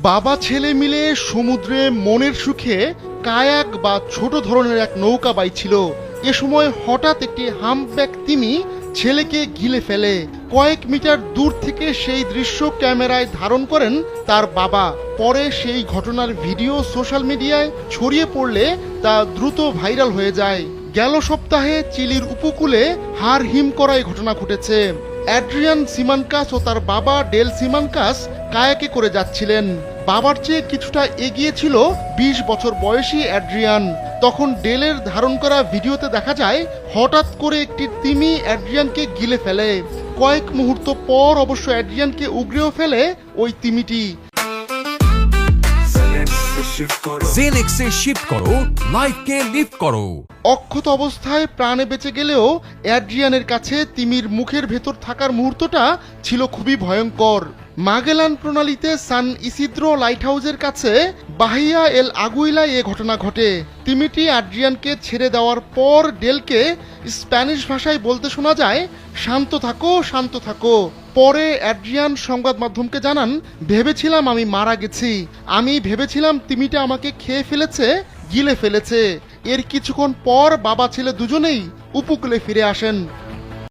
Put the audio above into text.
বাবা ছেলে মিলে সমুদ্রে মনের সুখে কায়াক বা ছোট ধরনের এক নৌকা বাইছিল। এ সময় হঠাৎ একটি হাম্পব্যাক তিমি ছেলেকে গিলে ফেলে। কয়েক মিটার দূর থেকে সেই দৃশ্য ক্যামেরায় ধারণ করেন তার বাবা। পরে সেই ঘটনার ভিডিও সোশ্যাল মিডিয়ায় ছড়িয়ে পড়লে তা দ্রুত ভাইরাল হয়ে যায়। গেল সপ্তাহে চিলির উপকূলে হাড় হিম করা এই ঘটনা ঘটেছে। অ্যাড্রিয়ান সিমানকাস ও তার বাবা ডেল সিমানকাস কায়াকে করে যাচ্ছিলেন। বাবার চেয়ে কিছুটা এগিয়ে ছিল ২০ বছর বয়সী অ্যাড্রিয়ান। তখন ডেলের ধারণ করা ভিডিওতে দেখা যায় হঠাৎ করে একটি তিমি অ্যাড্রিয়ানকে গিলে ফেলে। কয়েক মুহূর্ত পর অবশ্য অ্যাড্রিয়ানকে উগড়েও ফেলে ওই তিমিটি। জেনেক্সে শিফট করো, লাইফকে লিফট করো। অক্ষত অবস্থায় প্রাণে বেঁচে গেলেও অ্যাড্রিয়ানের কাছে তিমির মুখের ভেতর থাকার মুহূর্তটা ছিল খুবই ভয়ঙ্কর। মাগেলান প্রণালীতে সান ইসিদ্রো লাইট হাউসের কাছে বাহিয়া এল আগুইলায় এ ঘটনা ঘটে। তিমিটি অ্যাড্রিয়ানকে ছেড়ে দেওয়ার পর ডেলকে স্প্যানিশ ভাষায় বলতে শোনা যায়, শান্ত থাকো, শান্ত থাকো। পরে অ্যাড্রিয়ান সংবাদ মাধ্যমকে জানান, ভেবেছিলাম আমি মারা গেছি, আমি ভেবেছিলাম তিমিটা আমাকে খেয়ে ফেলেছে, গিলে ফেলেছে। এর কিছুক্ষণ পর বাবা ছেলে দুজনেই উপকূলে ফিরে আসেন।